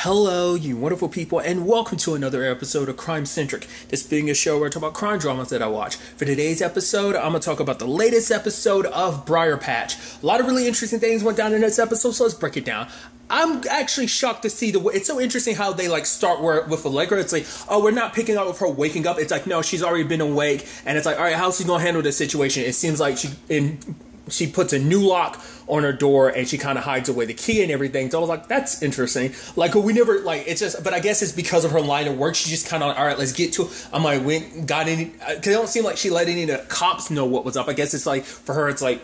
Hello, you wonderful people, and welcome to another episode of Crime Centric. This being a show where I talk about crime dramas that I watch. For today's episode, I'm going to talk about the latest episode of Briarpatch. A lot of really interesting things went down in this episode, so let's break it down. I'm actually shocked to see it's so interesting how they start with Allegra. It's like, oh, we're not picking up with her waking up. It's like, no, she's already been awake, and it's like, all right, how's she going to handle this situation? It seems like she puts a new lock on her door and she kind of hides away the key and everything. So I was like, that's interesting. We never, it's just, but I guess it's because of her line of work. She just kind of, all right, let's get to it. I'm like, we ain't got any, because it don't seem like she let any of the cops know what was up. I guess it's like, for her, it's like,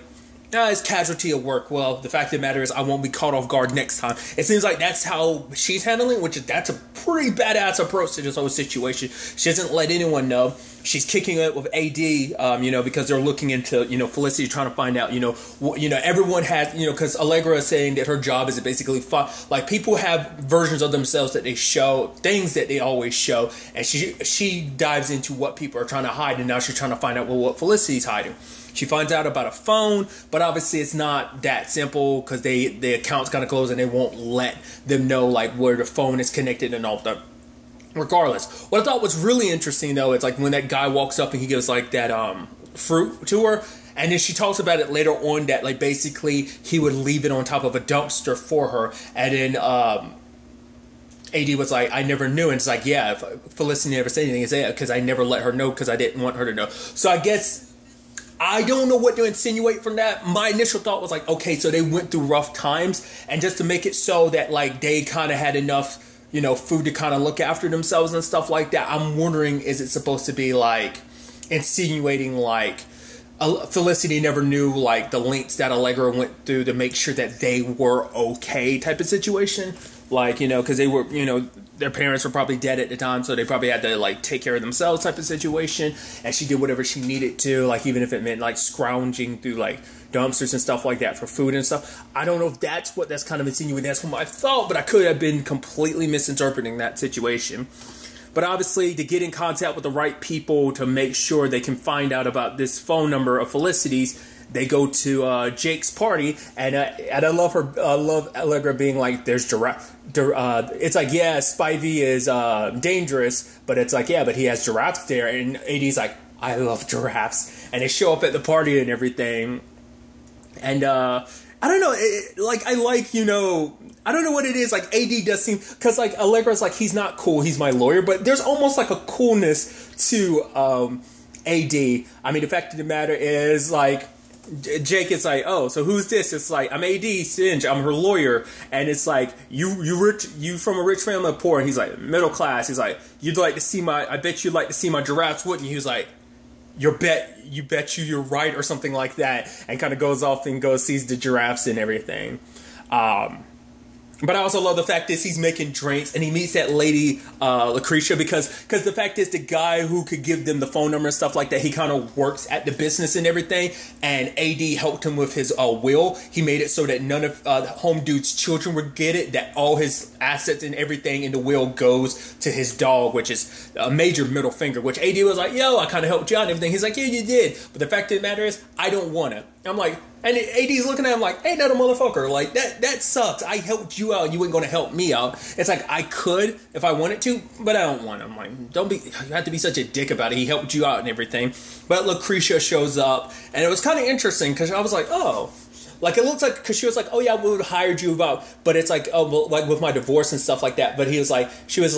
it's casualty of work. Well, the fact of the matter is I won't be caught off guard next time. It seems like that's how she's handling it, that's a pretty badass approach to this whole situation. She doesn't let anyone know. She's kicking it with AD, because they're looking into, Felicity, trying to find out, everyone has, because Allegra is saying that her job is to basically people have versions of themselves that they show, things that they always show, and she dives into what people are trying to hide, and now she's trying to find out what Felicity's hiding. She finds out about a phone, but obviously it's not that simple because the account's kind of closed and they won't let them know where the phone is connected and all that. Regardless, what I thought was really interesting though, it's when that guy walks up and he gives that fruit to her, and then she talks about it later on that basically he would leave it on top of a dumpster for her, and then AD was like, I never knew, and it's like, yeah, if Felicity never said anything, it's because I never let her know because I didn't want her to know. So I guess I don't know what to insinuate from that. My initial thought was okay, so they went through rough times, and just to make it so that they kind of had enough food to kind of look after themselves and stuff like that. I'm wondering, is it supposed to be insinuating Felicity never knew the lengths that Allegra went through to make sure that they were okay type of situation? Because they were, their parents were probably dead at the time, so they probably had to take care of themselves type of situation, and she did whatever she needed to, even if it meant scrounging through dumpsters and stuff like that for food and stuff. I don't know if that's kind of insinuating. That's what I thought, but I could have been completely misinterpreting that situation. But obviously, to get in contact with the right people to make sure they can find out about this phone number of Felicity's, they go to Jake's party, and I love her. I love Allegra being there's giraffe. It's yeah, Spivey is dangerous, but it's yeah, but he has giraffes there, and AD's I love giraffes, and they show up at the party and everything, and I don't know, I don't know what it is. AD does seem, because Allegra's he's not cool, he's my lawyer, but there's almost a coolness to AD. I mean, the fact of the matter is Jake is oh, so who's this? It's I'm AD Singe, I'm her lawyer, and it's you rich, you from a rich family or poor? And he's middle class. He's you'd like to see I bet you'd like to see my giraffes, wouldn't you? He was you bet you're right, or something like that, and kind of goes off and sees the giraffes and everything. But I also love the fact is he's making drinks, and he meets that lady, Lucretia, because the fact is the guy who could give them the phone number and stuff like that, he kind of works at the business and everything, and AD helped him with his will. He made it so that none of Home Dude's children would get it, that all his assets and everything in the will goes to his dog, which is a major middle finger, which AD was yo, I kind of helped you out and everything. He's yeah, you did. But the fact of the matter is, I don't want to. I'm and AD's looking at him ain't that a motherfucker? That sucks. I helped you out. You ain't going to help me out. It's I could if I wanted to, but I don't want to. I'm don't be, you have to be such a dick about it. He helped you out and everything. But Lucretia shows up, and it was kind of interesting because I was oh. It looks because she was oh yeah, we would have hired you about, but it's oh, well, with my divorce and stuff like that. But he was she was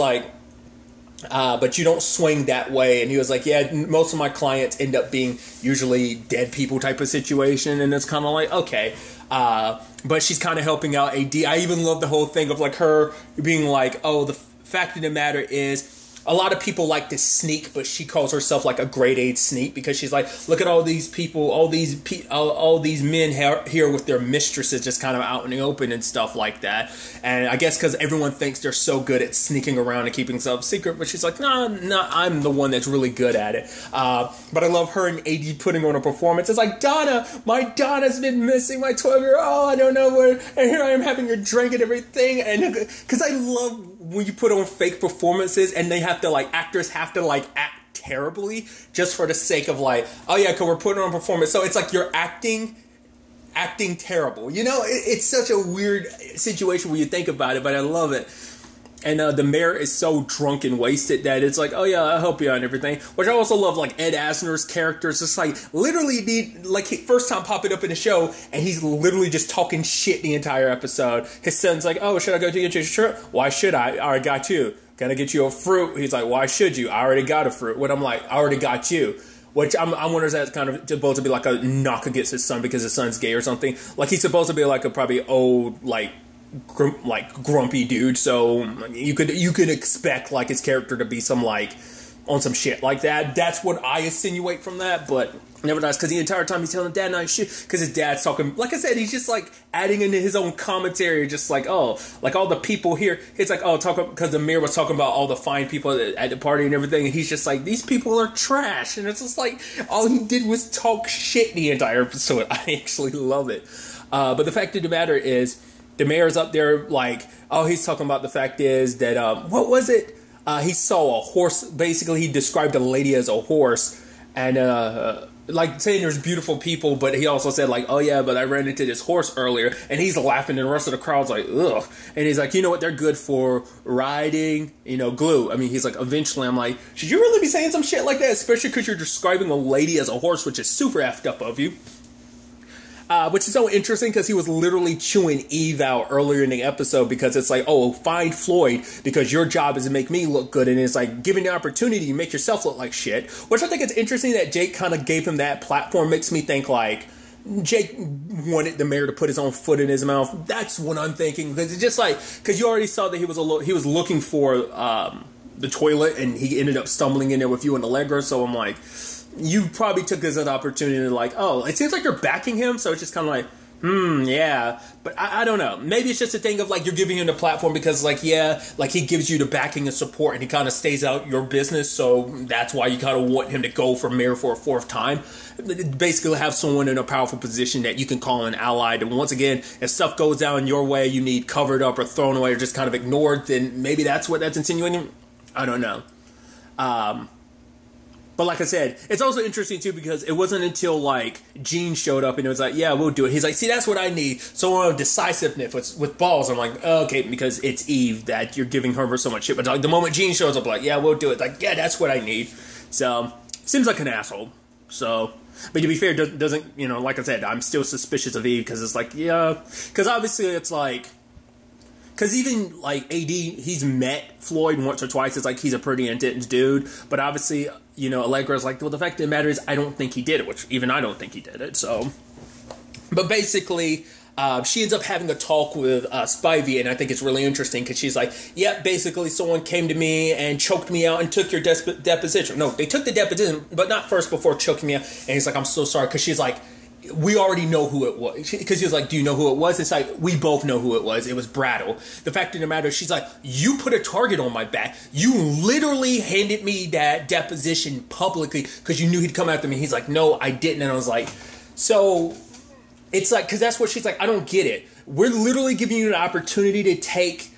but you don't swing that way. And he was yeah, most of my clients end up being usually dead people type of situation. And it's kind of okay. But she's kind of helping out AD. I even love the whole thing of her being oh, the fact of the matter is, a lot of people like to sneak, but she calls herself a grade A sneak, because she's look at all these people, all these men here with their mistresses just kind of out in the open and stuff like that. And I guess because everyone thinks they're so good at sneaking around and keeping stuff secret, but she's no, I'm the one that's really good at it. But I love her and AD putting on a performance. It's Donna, my Donna's been missing, my 12-year-old, oh, I don't know where, and here I am having a drink and everything. And because I love when you put on fake performances and they have to actors have to act terribly just for the sake of oh yeah, because we're putting on a performance, so it's you're acting terrible, it's such a weird situation when you think about it, but I love it. And the mayor is so drunk and wasted that it's like, oh yeah, I'll help you out and everything. Which I also love, like Ed Asner's character. It's just like literally first time popping up in the show, and he's literally just talking shit the entire episode. His son's like, oh, should I go to get you a shirt? Why should I? I already got you. Gotta get you a fruit. He's like, why should you? I already got a fruit. When I'm like, I already got you. Which I wonder if that's kind of supposed to be like a knock against his son because his son's gay or something. Like he's supposed to be like a probably old like grumpy dude, so you could expect like his character to be some like on some shit like that. That's what I insinuate from that, but nevertheless, because the entire time he's telling dad not shit, because his dad's talking, like I said, he's just like adding into his own commentary, just like, oh, like all the people here, it's like, oh, because the mayor was talking about all the fine people at the party and everything, and he's just like, these people are trash, and it's just like, all he did was talk shit the entire episode. I actually love it. But the fact of the matter is, the mayor's up there like, oh, he's talking about the fact is that, what was it? He saw a horse. Basically, he described a lady as a horse. And, like, saying there's beautiful people. But he also said, like, oh, yeah, but I ran into this horse earlier. And he's laughing. And the rest of the crowd's like, ugh. And he's like, you know what? They're good for riding, glue. I mean, he's like, eventually, I'm like, should you really be saying some shit like that? Especially because you're describing a lady as a horse, which is super effed up of you. Which is so interesting because he was literally chewing Eve out earlier in the episode because it's like, oh, find Floyd because your job is to make me look good. And it's like, giving the opportunity, you make yourself look like shit. Which I think it's interesting that Jake kind of gave him that platform. Makes me think like Jake wanted the mayor to put his own foot in his mouth. That's what I'm thinking. Because it's just like, because you already saw that he was looking for the toilet and he ended up stumbling in there with you and Allegra. So I'm like, you probably took this as an opportunity to like, oh, it seems like you're backing him, so it's just kind of like, yeah. But I don't know. Maybe it's just a thing of like you're giving him the platform because like, yeah, like he gives you the backing and support and he kind of stays out your business, so that's why you kind of want him to go for mayor for a fourth time. Basically have someone in a powerful position that you can call an ally. And once again, if stuff goes down your way, you need covered up or thrown away or just kind of ignored, then maybe that's what that's insinuating. I don't know. But like I said, it's also interesting too because it wasn't until like Gene showed up and it was like, yeah, we'll do it. He's like, see, that's what I need. Someone of decisiveness with balls. I'm like, okay, because it's Eve that you're giving her so much shit. But like the moment Gene shows up, like, yeah, we'll do it. Like, yeah, that's what I need. So seems like an asshole. So, but to be fair, doesn't like I said, I'm still suspicious of Eve because it's like, yeah, because obviously it's like. Because even, like, AD, he's met Floyd once or twice. It's like he's a pretty intense dude. But obviously, Allegra's like, well, the fact of the matter is I don't think he did it. Which, even I don't think he did it, so. But basically, she ends up having a talk with Spivey. And I think it's really interesting because she's like, yeah, basically someone came to me and choked me out and took your deposition. No, they took the deposition, but not first before choking me out. And he's like, I'm so sorry. Because she's like, we already know who it was. Because he was like, do you know who it was? It's like, we both know who it was. It was Brattle. The fact of the matter is, she's like, you put a target on my back. You literally handed me that deposition publicly because you knew he'd come after me. He's like, no, I didn't. And I was like, so it's like, because that's what she's like, I don't get it. We're literally giving you an opportunity to take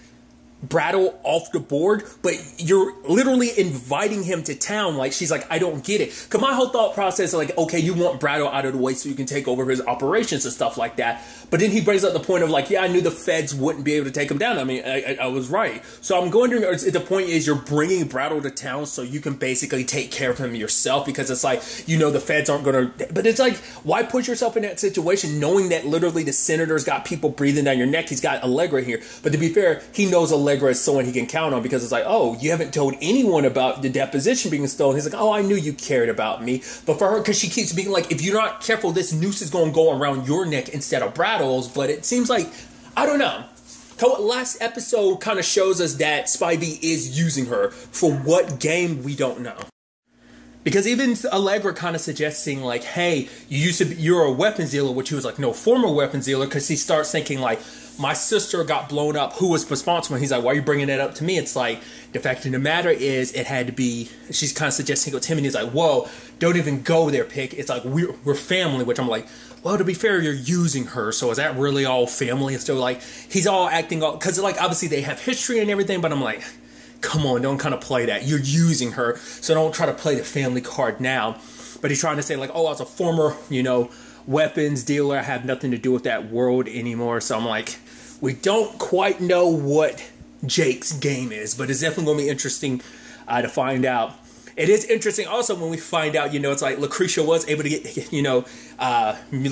Brattle off the board, but you're literally inviting him to town. Like, she's like, I don't get it. Because my whole thought process is like, okay, you want Brattle out of the way so you can take over his operations and stuff like that. But then he brings up the point of like, yeah, I knew the feds wouldn't be able to take him down. I mean, I was right. So I'm going to, the point is you're bringing Brattle to town so you can basically take care of him yourself because it's like, the feds aren't going to, but it's like, why put yourself in that situation knowing that literally the senator's got people breathing down your neck? He's got Allegra here. But to be fair, he knows Allegra is someone he can count on because it's like, oh, you haven't told anyone about the deposition being stolen. He's like, oh, I knew you cared about me. But for her, because she keeps being like, if you're not careful, this noose is going to go around your neck instead of Brattle's. But it seems like, I don't know. Last episode kind of shows us that Spivey is using her for what game we don't know. Because even Allegra kind of suggesting like, hey, you're a weapons dealer, which he was like, no, former weapons dealer, because he starts thinking like, my sister got blown up, who was responsible? He's like, why are you bringing that up to me? It's like, the fact of the matter is, it had to be, she's kind of suggesting it with him, and he's like, whoa, don't even go there, Pick. It's like, we're family, which I'm like, well, to be fair, you're using her, so is that really all family? And so like, he's all acting all, because like, obviously they have history and everything, but I'm like, come on, don't kind of play that. You're using her, so don't try to play the family card now. But he's trying to say like, oh, I was a former, weapons dealer. I have nothing to do with that world anymore. So I'm like, we don't quite know what Jake's game is, but it's definitely going to be interesting to find out. It is interesting also when we find out, it's like Lucretia was able to get,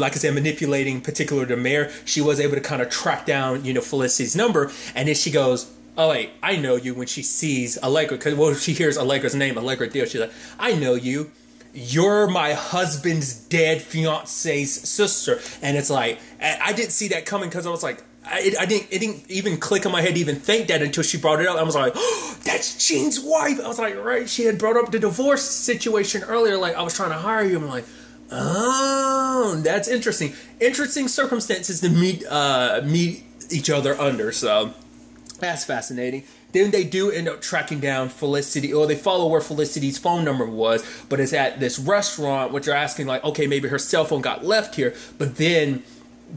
like I said, manipulating particular the mayor. She was able to kind of track down, Felicity's number. And then she goes, oh, wait, I know you, when she sees Allegra. Because, she hears Allegra's name, Allegra Deal. She's like, I know you. You're my husband's dead fiance's sister. And it's like, I didn't see that coming because I was like, it didn't even click in my head to even think that until she brought it up. I was like, oh, that's Jean's wife. I was like, right, she had brought up the divorce situation earlier. Like, I was trying to hire you. I'm like, oh, that's interesting. Interesting circumstances to meet each other under. So that's fascinating. Then they do end up tracking down Felicity, or they follow where Felicity's phone number was, but it's at this restaurant, which they're asking, like, okay, maybe her cell phone got left here, but then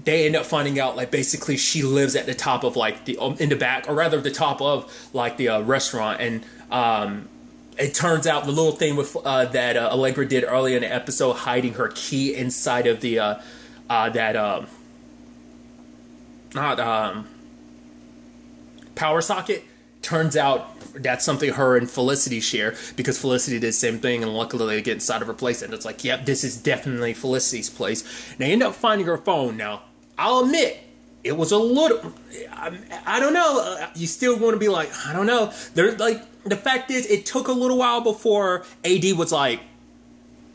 they end up finding out, like, basically she lives at the top of, like, in the back, or rather the top of, like, the restaurant, and it turns out the little thing with that Allegra did earlier in the episode, hiding her key inside of the power socket. Turns out that's something her and Felicity share, because Felicity did the same thing, and luckily they get inside of her place, and it's like, yep, this is definitely Felicity's place. And they end up finding her phone. Now, I'll admit, it was a little, I don't know, you still want to be like, I don't know. The fact is, it took a little while before AD was like,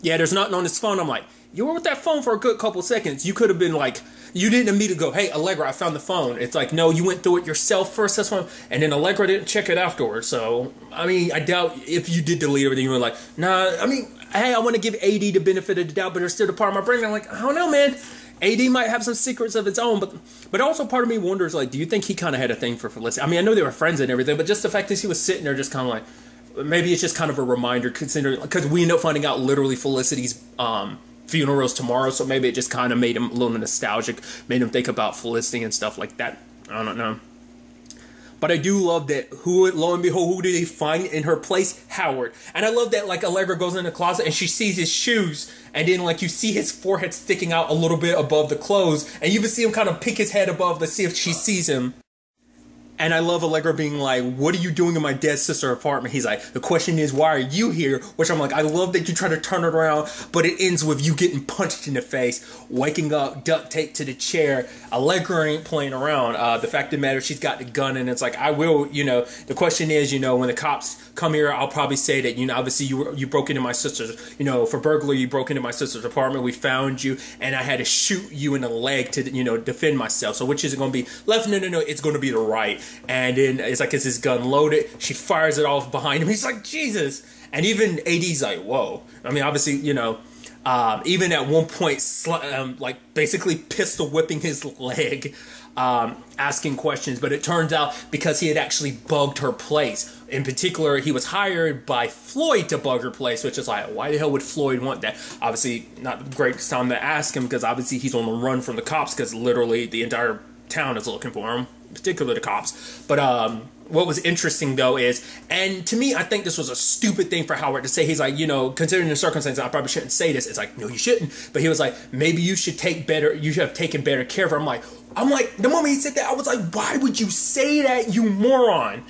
yeah, there's nothing on this phone. I'm like, you were with that phone for a good couple seconds. You could have been like, you didn't immediately go, hey, Allegra, I found the phone. It's like, no, you went through it yourself first, that's one, and then Allegra didn't check it afterwards. So, I mean, I doubt if you did delete everything, you were like, nah, I mean, hey, I want to give AD the benefit of the doubt, but there's still the part of my brain, I'm like, I don't know, man. AD might have some secrets of its own, but also part of me wonders, like, do you think he kind of had a thing for Felicity? I mean, I know they were friends and everything, but just the fact that he was sitting there just kind of like, maybe it's just kind of a reminder, considering, because we end up finding out literally Felicity's funeral's tomorrow, so maybe it just kind of made him a little nostalgic, made him think about Felicity and stuff like that. I don't know. But I do love that, lo and behold, who did they find in her place? Howard. And I love that, like, Allegra goes in the closet and she sees his shoes, and then, like, you see his forehead sticking out a little bit above the clothes, and you even see him kind of pick his head above to see if she sees him. And I love Allegra being like, what are you doing in my dead sister's apartment? He's like, the question is, why are you here? Which I'm like, I love that you try to turn it around, but it ends with you getting punched in the face, waking up, duct tape to the chair. Allegra ain't playing around. The fact of the matter, she's got the gun, and it's like, I will, the question is, when the cops come here, I'll probably say that, obviously you broke into my sister's, for burglary, you broke into my sister's apartment, we found you, and I had to shoot you in the leg to, defend myself. So which is it going to be? Left? No, it's going to be the right. And then it's like, is his gun loaded? She fires it off behind him. He's like, Jesus. And even AD's like, whoa. I mean, obviously, even at one point, like, basically pistol whipping his leg, asking questions. But it turns out because he had actually bugged her place. In particular, he was hired by Floyd to bug her place, which is like, why the hell would Floyd want that? Obviously, not the greatest time to ask him, because obviously he's on the run from the cops, because literally the entire town is looking for him, particularly the cops. But what was interesting, though, is, and to me, I think this was a stupid thing for Howard to say. He's like, considering the circumstances, I probably shouldn't say this. It's like, no, you shouldn't. But he was like, maybe you should you should have taken better care of her. I'm like, the moment he said that, I was like, why would you say that, you moron?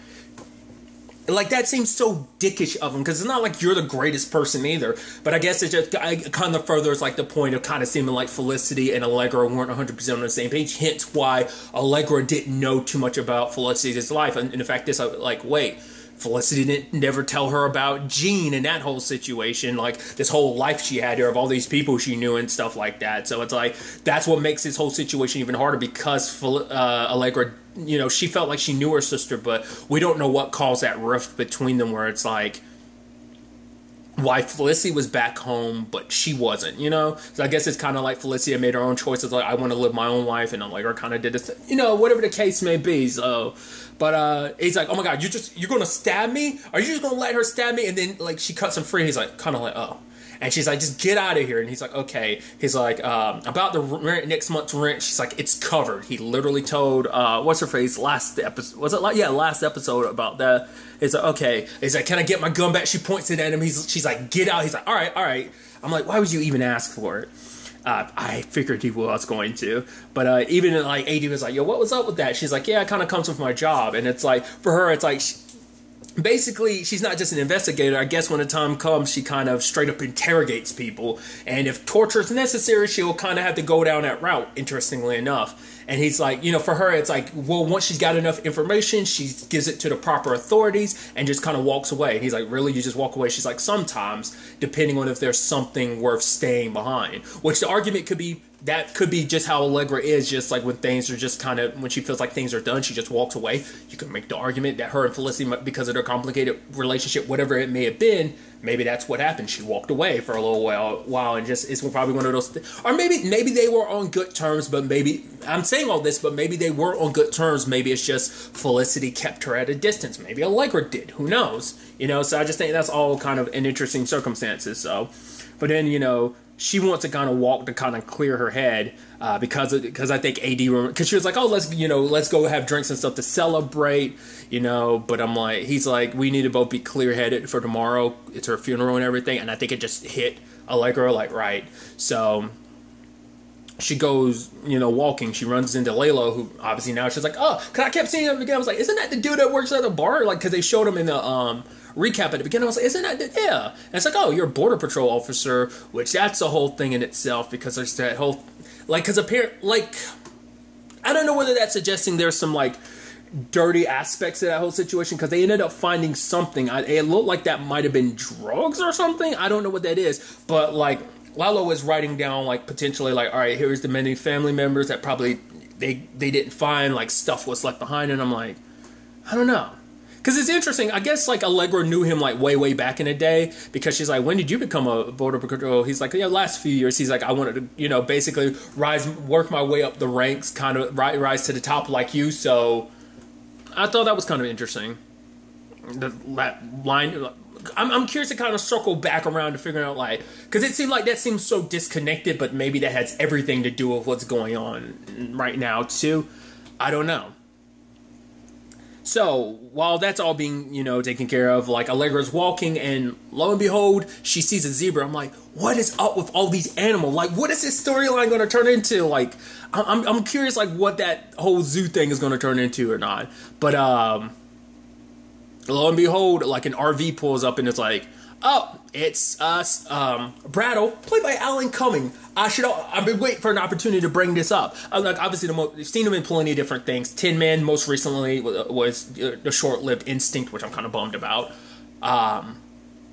Like, that seems so dickish of him, because it's not like you're the greatest person either. But I guess it just kind of furthers, like, the point of kind of seeming like Felicity and Allegra weren't 100% on the same page. Hence why Allegra didn't know too much about Felicity's life. And in fact, like, wait, Felicity didn't never tell her about Jean and that whole situation, like this whole life she had here of all these people she knew and stuff like that. So it's like, that's what makes this whole situation even harder, because Allegra, she felt like she knew her sister, but we don't know what caused that rift between them, where it's like, why Felicity was back home, but she wasn't, So I guess it's kind of like Felicity made her own choices, like, I want to live my own life, and Allegra kind of did this, whatever the case may be. So, but he's like, oh my God, you're going to stab me? Are you just going to let her stab me? And then, like, she cuts him free. He's like, kind of like, oh. And she's like, just get out of here. And he's like, okay. He's like, about the rent, next month's rent. She's like, it's covered. He literally told, what's her face, last episode. Was it like, yeah, last episode about that. He's like, okay. He's like, can I get my gun back? She points it at him. She's like, get out. He's like, all right. I'm like, why would you even ask for it? I figured he was going to. But even like AD was like, yo, what was up with that? She's like, yeah, it kind of comes with my job. And it's like, for her, it's like, basically, she's not just an investigator. I guess when the time comes, she kind of straight up interrogates people. And if torture is necessary, she'll kind of have to go down that route, interestingly enough. And he's like, you know, for her, it's like, well, once she's got enough information, she gives it to the proper authorities and just kind of walks away. And he's like, really? You just walk away? She's like, sometimes, depending on if there's something worth staying behind. Which the argument could be, that could be just how Allegra is, just like when things are just kind of, when she feels like things are done, she just walks away. You can make the argument that her and Felicity, because of their complicated relationship, whatever it may have been, maybe that's what happened. She walked away for a little while and just, it's probably one of those or maybe they were on good terms, but maybe, I'm saying all this, but maybe they were on good terms. Maybe it's just Felicity kept her at a distance. Maybe Allegra did. Who knows? You know, so I just think that's all kind of an interesting circumstances. So, but then, you know, she wants to kind of walk to kind of clear her head because I think AD, because she was like, oh, let's go have drinks and stuff to celebrate, you know. But I'm like, he's like, we need to both be clear headed for tomorrow. It's her funeral and everything. And I think it just hit Allegra like right. So she goes, you know, walking. She runs into Layla, who obviously now she's like, oh, because I kept seeing him again. I was like, isn't that the dude that works at the bar? Like, because they showed him in the recap at the beginning. I was like, isn't that yeah? And it's like, oh, you're a border patrol officer, which that's a whole thing in itself, because there's that whole, like, because apparently, like, I don't know whether that's suggesting there's some like dirty aspects of that whole situation, because they ended up finding something. It looked like that might have been drugs or something. I don't know what that is, but like Lalo was writing down like potentially like, all right, here's the many family members that probably they didn't find, like stuff was left behind, and I'm like, I don't know. Because it's interesting. I guess, like, Allegra knew him, like, way back in the day. Because she's like, when did you become a border patrol? He's like, yeah, last few years. He's like, I wanted to, you know, basically work my way up the ranks, kind of rise to the top like you. So I thought that was kind of interesting. That line, I'm curious to kind of circle back around to figure out, like, because it seemed like that seems so disconnected, but maybe that has everything to do with what's going on right now, too. I don't know. So, while that's all being, you know, taken care of, like, Allegra's walking, and lo and behold, she sees a zebra. I'm like, what is up with all these animals? Like, what is this storyline going to turn into? Like, I'm curious, like, what that whole zoo thing is going to turn into or not. But, lo and behold, like, an RV pulls up, and it's like, oh, it's us, Brattle, played by Alan Cumming. I've been waiting for an opportunity to bring this up. Like, obviously, you've seen him in plenty of different things. Tin Man, most recently, was the short-lived Instinct, which I'm kind of bummed about. Joe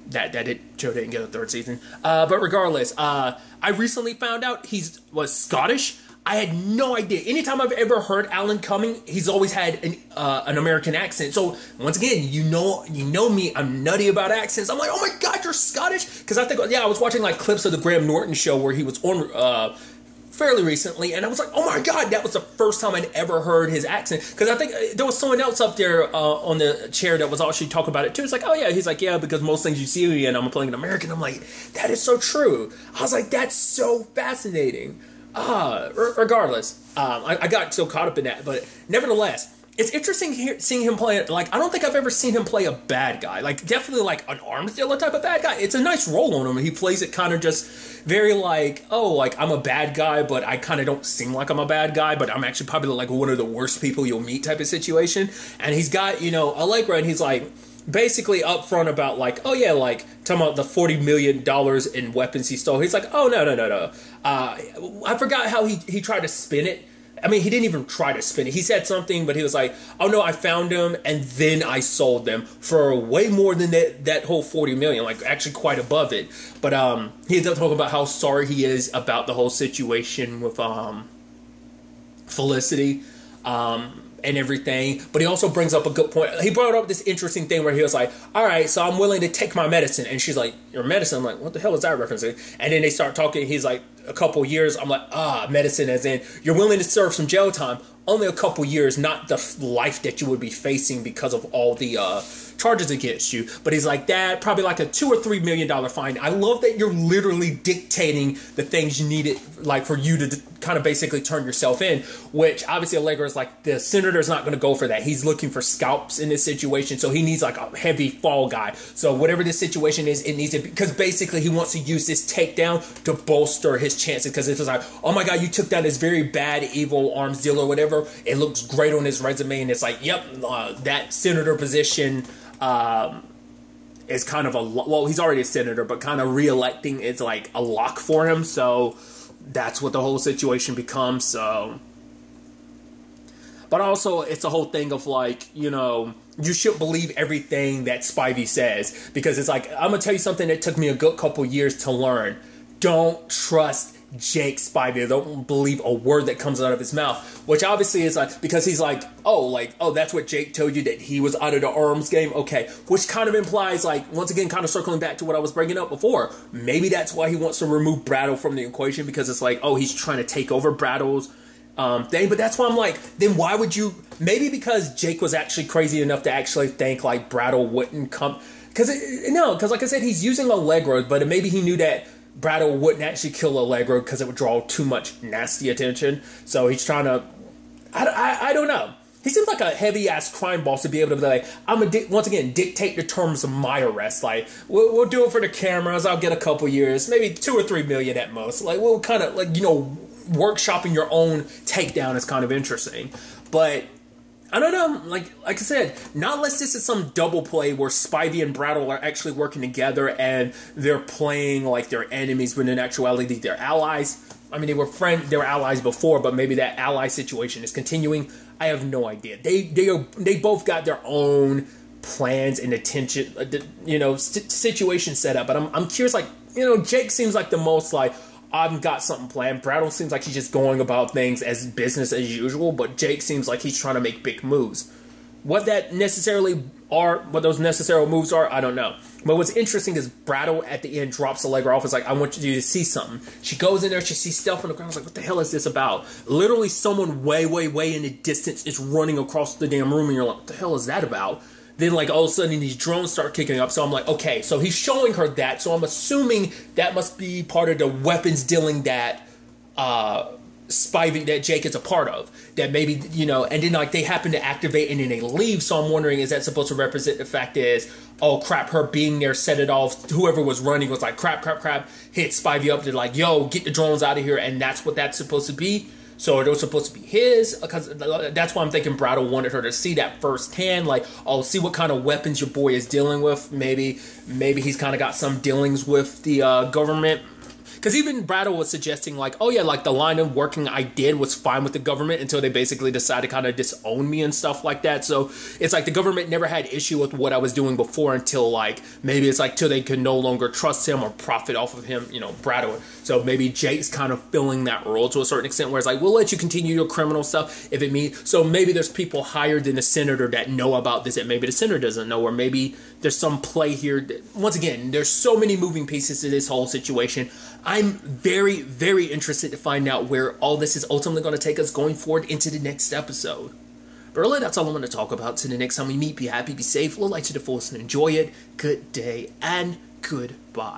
didn't get a third season. But regardless, I recently found out he was Scottish. I had no idea. Anytime I've ever heard Alan Cumming, he's always had an American accent. So once again, you know me, I'm nutty about accents. I'm like, oh my god, you're Scottish? Because I think, I was watching like clips of the Graham Norton show where he was on fairly recently, and I was like, oh my god, that was the first time I'd ever heard his accent. Because I think there was someone else up there on the chair that was actually talking about it too. It's like, oh yeah, he's like, yeah, because most things you see me and I'm playing an American. I'm like, that is so true. I was like, that's so fascinating. Regardless, I got so caught up in that, but nevertheless, it's interesting seeing him play. Like, I don't think I've ever seen him play a bad guy. Like, definitely like an arms dealer type of bad guy. It's a nice role on him. He plays it kind of just very like, oh, like I'm a bad guy, but I kind of don't seem like I'm a bad guy, but I'm actually probably like one of the worst people you'll meet type of situation. And he's got, you know, Allegra, and he's like basically upfront about like, oh yeah, like talking about the $40 million in weapons he stole. He's like, oh no. I forgot how he tried to spin it. I mean, he didn't even try to spin it. He said something, but he was like, oh no, I found them and then I sold them for way more than that whole 40 million, like actually quite above it. But he ends up talking about how sorry he is about the whole situation with Felicity. And everything, but he also brings up a good point. He brought up this interesting thing where he was like, all right, so I'm willing to take my medicine. And she's like, your medicine? I'm like, what the hell is that referencing? And then they start talking. He's like, a couple years. I'm like, medicine, as in you're willing to serve some jail time. Only a couple years, not the life that you would be facing because of all the charges against you. But he's like, that probably like a $2 or $3 million fine. I love that you're literally dictating the things you needed, like for you to kind of basically turn yourself in, which obviously Allegra is like, the senator's not going to go for that. He's looking for scalps in this situation, so he needs like a heavy fall guy. So whatever this situation is, it needs to be, because basically he wants to use this takedown to bolster his chances because it was like, oh my god, you took down this very bad, evil arms dealer or whatever. It looks great on his resume, and it's like, yep, that senator position is kind of well, he's already a senator, but kind of re-electing is like a lock for him. So that's what the whole situation becomes. So, but also it's a whole thing of like, you know, you shouldn't believe everything that Spivey says, because it's like, I'm gonna tell you something that took me a good couple years to learn. Don't trust Jake Spivey. Don't believe a word that comes out of his mouth, which obviously is like, because he's like, oh, that's what Jake told you, that he was out of the arms game. Okay, which kind of implies, like, once again, kind of circling back to what I was bringing up before, maybe that's why he wants to remove Brattle from the equation, because it's like, oh, he's trying to take over Brattle's thing. But that's why I'm like, then why would you? Maybe because Jake was actually crazy enough to actually think like Brattle wouldn't come, because like I said, he's using Allegro, but maybe he knew that Brattle wouldn't actually kill Allegro because it would draw too much nasty attention. So he's trying to, I don't know. He seems like a heavy-ass crime boss to be able to be like, I'm going to, once again, dictate the terms of my arrest. Like, we'll do it for the cameras. I'll get a couple years, maybe 2 or 3 million at most. Like, we'll kind of, like, you know, workshopping your own takedown is kind of interesting. But I don't know, like I said, not unless this is some double play where Spivey and Brattle are actually working together and they're playing like they're enemies, but in actuality they're allies. I mean, they were allies before, but maybe that ally situation is continuing. I have no idea. They both got their own plans and attention, you know, situation set up. But I'm curious, like, you know, Jake seems like the most like, I've got something planned. Brattle seems like he's just going about things as business as usual, but Jake seems like he's trying to make big moves. What those necessary moves are, I don't know. But what's interesting is Brattle at the end drops Allegra off. It's like, I want you to see something. She goes in there, she sees stuff on the ground. It's like, what the hell is this about? Literally someone way, way, way in the distance is running across the damn room, and you're like, what the hell is that about? Then, like, all of a sudden, these drones start kicking up. So I'm like, okay, so he's showing her that. So I'm assuming that must be part of the weapons dealing that Spivey, that Jake is a part of. That maybe, you know, and then, like, they happen to activate and then they leave. So I'm wondering, is that supposed to represent the fact is, oh, crap, her being there set it off. Whoever was running was like, crap, hit Spivey up to like, yo, get the drones out of here. And that's what that's supposed to be. So it was supposed to be his, because that's why I'm thinking Brattle wanted her to see that firsthand, like, oh, see what kind of weapons your boy is dealing with. Maybe he's kind of got some dealings with the government. Because even Brattle was suggesting, like, oh yeah, like the line of working I did was fine with the government until they basically decided to kind of disown me and stuff like that. So it's like the government never had issue with what I was doing before until, like, maybe it's like till they could no longer trust him or profit off of him, you know, Brattle. So maybe Jake's kind of filling that role to a certain extent, where it's like, we'll let you continue your criminal stuff if it means. So maybe there's people higher than the senator that know about this that maybe the senator doesn't know, or maybe there's some play here. Once again, there's so many moving pieces to this whole situation. I'm very, very interested to find out where all this is ultimately going to take us going forward into the next episode. But really, that's all I'm going to talk about. So the next time we meet, be happy, be safe, live life to the fullest, and enjoy it. Good day and goodbye.